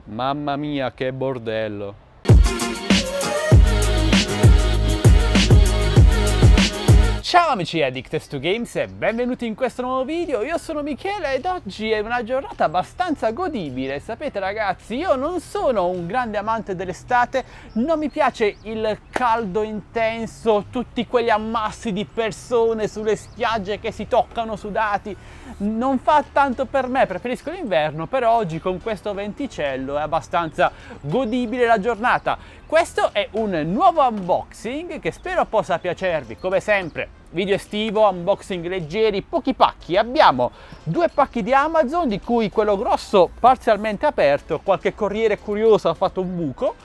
Mamma mia, che bordello. Ciao amici di Addicted to Games e benvenuti in questo nuovo video. Io sono Michele ed oggi è una giornata abbastanza godibile. Sapete ragazzi, io non sono un grande amante dell'estate, non mi piace il caldo intenso, tutti quegli ammassi di persone sulle spiagge che si toccano sudati. Non fa tanto per me, preferisco l'inverno, però oggi con questo venticello è abbastanza godibile la giornata. Questo è un nuovo unboxing che spero possa piacervi, come sempre. Video estivo, unboxing leggeri, pochi pacchi. Abbiamo 2 pacchi di Amazon, di cui quello grosso parzialmente aperto, qualche corriere curioso ha fatto un buco,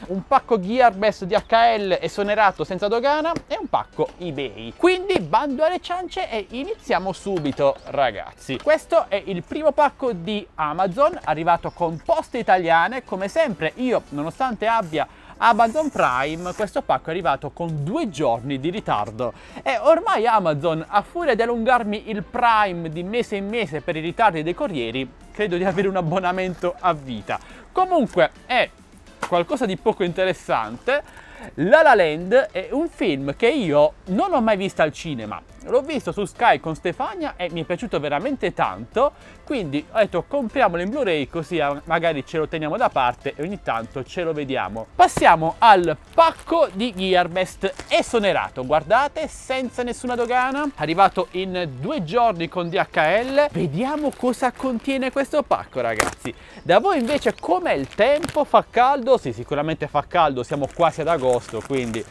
un pacco Gearbest DHL esonerato senza dogana e un pacco eBay. Quindi bando alle ciance e iniziamo subito ragazzi. Questo è il primo pacco di Amazon, arrivato con poste italiane. Come sempre io, nonostante abbia Amazon Prime, questo pacco è arrivato con 2 giorni di ritardo e ormai Amazon, a furia di allungarmi il Prime di mese in mese per i ritardi dei corrieri, credo di avere un abbonamento a vita. Comunque è qualcosa di poco interessante. La La Land è un film che io non ho mai visto al cinema, l'ho visto su Sky con Stefania e mi è piaciuto veramente tanto, quindi ho detto compriamolo in Blu-ray così magari ce lo teniamo da parte e ogni tanto ce lo vediamo. Passiamo al pacco di Gearbest esonerato, guardate, senza nessuna dogana, arrivato in 2 giorni con DHL. Vediamo cosa contiene questo pacco ragazzi. Da voi invece com'è il tempo? Fa caldo? Sì, sicuramente fa caldo, siamo quasi ad agosto, quindi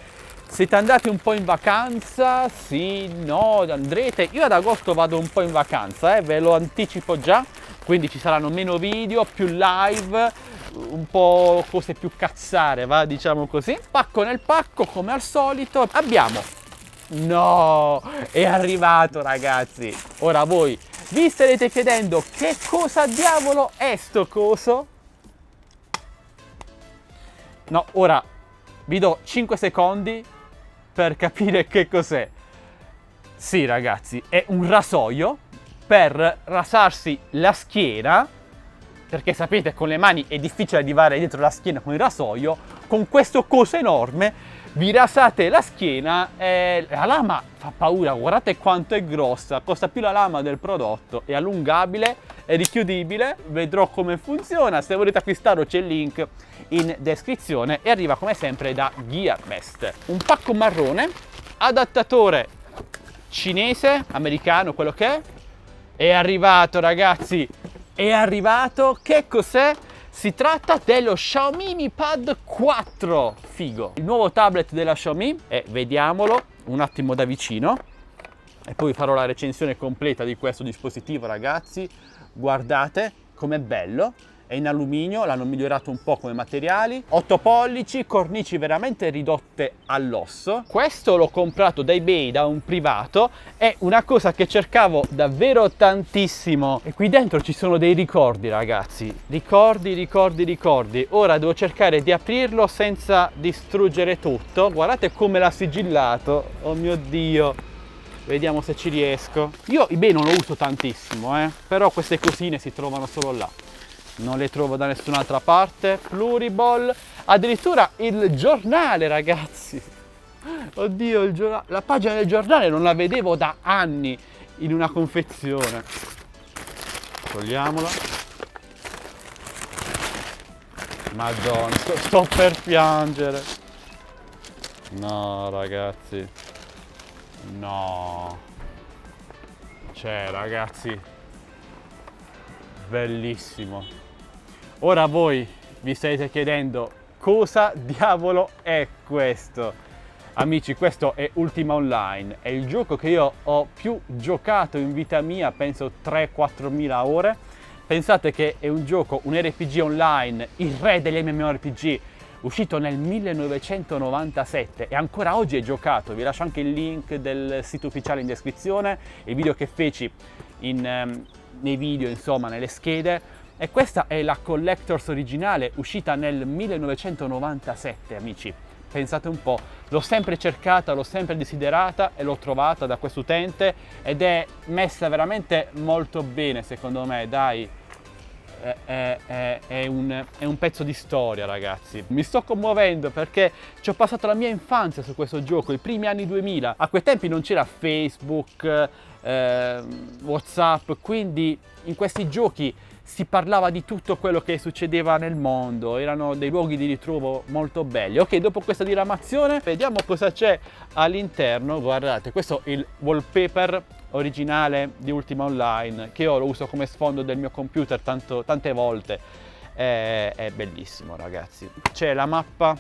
siete andati un po' in vacanza? Sì, no, andrete? Io ad agosto vado un po' in vacanza, ve lo anticipo già, quindi ci saranno meno video, più live, un po' cose più cazzare, va, diciamo così. Pacco nel pacco, come al solito, abbiamo... No, è arrivato ragazzi. Ora voi vi starete chiedendo che cosa diavolo è sto coso? No, ora vi do 5 secondi per capire che cos'è. Sì ragazzi, è un rasoio per rasarsi la schiena, perché sapete con le mani è difficile arrivare dietro la schiena con il rasoio. Con questo coso enorme vi rasate la schiena e la lama fa paura, guardate quanto è grossa, costa più la lama del prodotto, è allungabile, è richiudibile, vedrò come funziona. Se volete acquistarlo c'è il link in descrizione e arriva come sempre da Gearbest. Un pacco marrone, adattatore cinese, americano, quello che è arrivato ragazzi, è arrivato. Che cos'è? Si tratta dello Xiaomi Mi Pad 4, figo, il nuovo tablet della Xiaomi e vediamolo un attimo da vicino e poi farò la recensione completa di questo dispositivo ragazzi. Guardate com'è bello, è in alluminio, l'hanno migliorato un po' come materiali, 8 pollici, cornici veramente ridotte all'osso. Questo l'ho comprato da eBay, da un privato, è una cosa che cercavo davvero tantissimo e qui dentro ci sono dei ricordi ragazzi, ricordi. Ora devo cercare di aprirlo senza distruggere tutto. Guardate come l'ha sigillato, oh mio Dio. Vediamo se ci riesco. Io eBay non lo uso tantissimo, però queste cosine si trovano solo là. Non le trovo da nessun'altra parte. Pluriball, addirittura il giornale ragazzi. Oddio, la pagina del giornale non la vedevo da anni in una confezione. Togliamola. Madonna, sto per piangere. No ragazzi, no, cioè ragazzi, bellissimo. Ora voi vi state chiedendo cosa diavolo è questo. Amici, questo è Ultima Online, è il gioco che io ho più giocato in vita mia, penso 3-4 mila ore. Pensate che è un gioco, un RPG online, il re degli MMORPG, uscito nel 1997 e ancora oggi è giocato. Vi lascio anche il link del sito ufficiale in descrizione, il video che feci nei video, insomma, nelle schede. E questa è la Collector's originale, uscita nel 1997, amici. Pensate un po', l'ho sempre cercata, l'ho sempre desiderata e l'ho trovata da questo utente ed è messa veramente molto bene, secondo me, dai. è un pezzo di storia, ragazzi. Mi sto commuovendo perché ci ho passato la mia infanzia su questo gioco, i primi anni 2000. A quei tempi non c'era Facebook, WhatsApp, quindi in questi giochi si parlava di tutto quello che succedeva nel mondo, erano dei luoghi di ritrovo molto belli. Ok, dopo questa diramazione, vediamo cosa c'è all'interno. Guardate, questo è il wallpaper originale di Ultima Online, che io lo uso come sfondo del mio computer tante volte. È bellissimo, ragazzi. C'è la mappa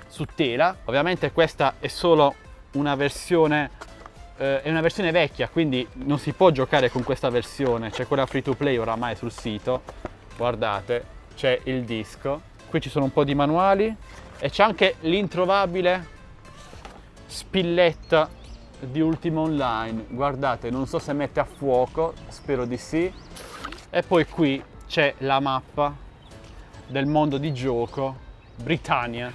su tela, ovviamente questa è solo una versione è una versione vecchia, quindi non si può giocare con questa versione, c'è quella free to play oramai sul sito. Guardate, c'è il disco, qui ci sono un po' di manuali e c'è anche l'introvabile spilletta di Ultima Online. Guardate, non so se mette a fuoco, spero di sì. E poi qui c'è la mappa del mondo di gioco, Britannia.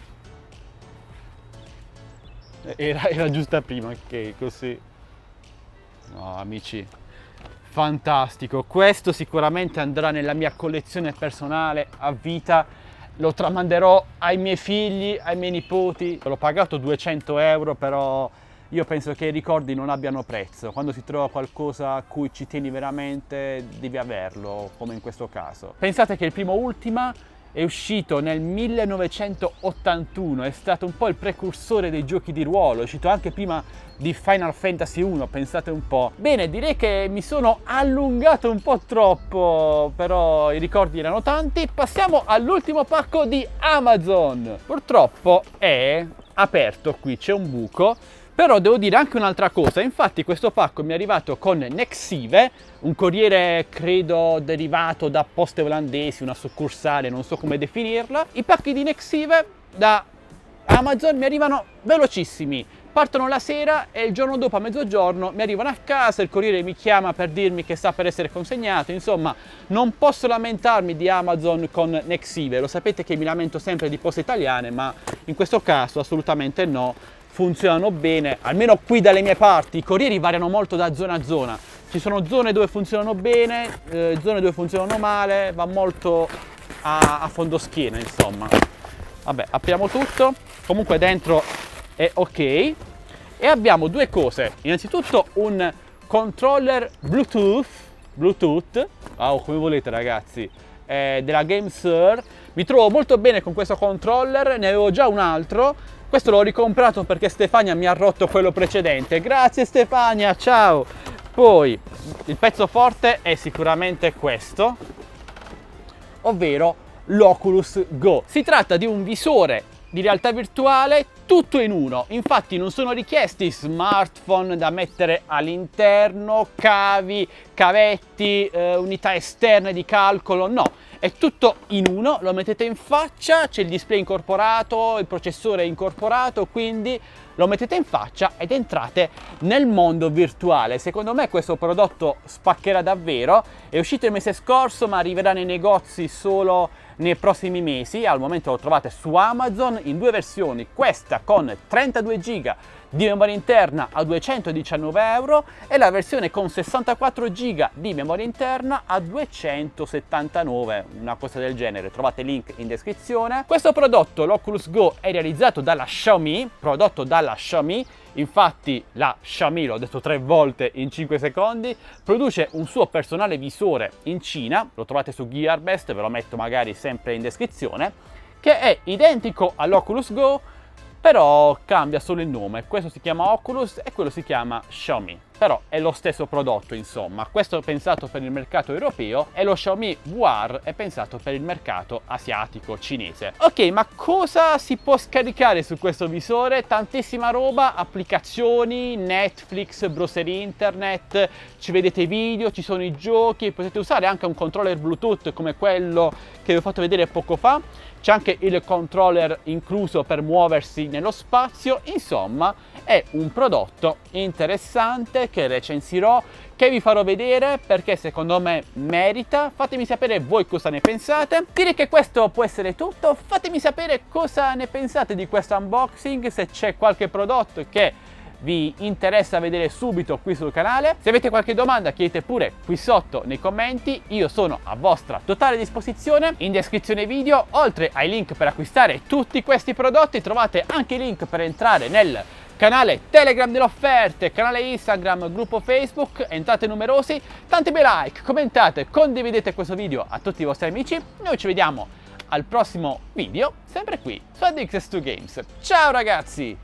Era giusta prima, ok, così. No, amici, fantastico. Questo sicuramente andrà nella mia collezione personale a vita. Lo tramanderò ai miei figli, ai miei nipoti. L'ho pagato 200 euro, però io penso che i ricordi non abbiano prezzo. Quando si trova qualcosa a cui ci tieni veramente, devi averlo, come in questo caso. Pensate che il primo Ultima è uscito nel 1981, è stato un po' il precursore dei giochi di ruolo, è uscito anche prima di Final Fantasy 1, pensate un po'. Bene, direi che mi sono allungato un po' troppo, però i ricordi erano tanti. Passiamo all'ultimo pacco di Amazon. Purtroppo è aperto, qui c'è un buco. Però devo dire anche un'altra cosa, infatti questo pacco mi è arrivato con Nexive, un corriere credo derivato da Poste Olandesi, una succursale, non so come definirla. I pacchi di Nexive da Amazon mi arrivano velocissimi, partono la sera e il giorno dopo a mezzogiorno mi arrivano a casa, il corriere mi chiama per dirmi che sta per essere consegnato. Insomma, non posso lamentarmi di Amazon con Nexive, lo sapete che mi lamento sempre di Poste Italiane, ma in questo caso assolutamente no. Funzionano bene, almeno qui dalle mie parti. I corrieri variano molto da zona a zona, ci sono zone dove funzionano bene, zone dove funzionano male, va molto a fondoschiena, insomma. Vabbè, apriamo tutto, comunque dentro è ok e abbiamo due cose. Innanzitutto un controller Bluetooth, o come volete, ragazzi, della GameSir. Mi trovo molto bene con questo controller, ne avevo già un altro. Questo l'ho ricomprato perché Stefania mi ha rotto quello precedente. Grazie Stefania, ciao! Poi il pezzo forte è sicuramente questo, ovvero l'Oculus Go. Si tratta di un visore di realtà virtuale tutto in uno. Infatti non sono richiesti smartphone da mettere all'interno, cavi, cavetti, unità esterne di calcolo, no. È tutto in uno, lo mettete in faccia, c'è il display incorporato, il processore incorporato, quindi lo mettete in faccia ed entrate nel mondo virtuale. Secondo me questo prodotto spaccherà davvero, è uscito il mese scorso ma arriverà nei negozi solo nei prossimi mesi. Al momento lo trovate su Amazon in due versioni, questa con 32 GB di memoria interna a 219 euro e la versione con 64 GB di memoria interna a 279, una cosa del genere. Trovate il link in descrizione. Questo prodotto, l'Oculus Go, è realizzato dalla Xiaomi, infatti la Xiaomi, l'ho detto 3 volte in 5 secondi, produce un suo personale visore in Cina, lo trovate su Gearbest, ve lo metto magari sempre in descrizione, che è identico all'Oculus Go, però cambia solo il nome. Questo si chiama Oculus e quello si chiama Xiaomi, però è lo stesso prodotto, insomma. Questo è pensato per il mercato europeo e lo Xiaomi VR è pensato per il mercato asiatico cinese. Ok, ma cosa si può scaricare su questo visore? Tantissima roba, applicazioni, Netflix, browser internet, ci vedete i video, ci sono i giochi, potete usare anche un controller Bluetooth come quello che vi ho fatto vedere poco fa. C'è anche il controller incluso per muoversi nello spazio. Insomma, è un prodotto interessante che recensirò, che vi farò vedere perché secondo me merita. Fatemi sapere voi cosa ne pensate. Direi che questo può essere tutto. Fatemi sapere cosa ne pensate di questo unboxing, se c'è qualche prodotto che vi interessa vedere subito qui sul canale. Se avete qualche domanda chiedete pure qui sotto nei commenti, io sono a vostra totale disposizione. In descrizione video, oltre ai link per acquistare tutti questi prodotti, trovate anche i link per entrare nel canale Telegram delle offerte, canale Instagram, gruppo Facebook. Entrate numerosi, tanti bei like, commentate, condividete questo video a tutti i vostri amici. Noi ci vediamo al prossimo video, sempre qui su Addicted to Games. Ciao ragazzi!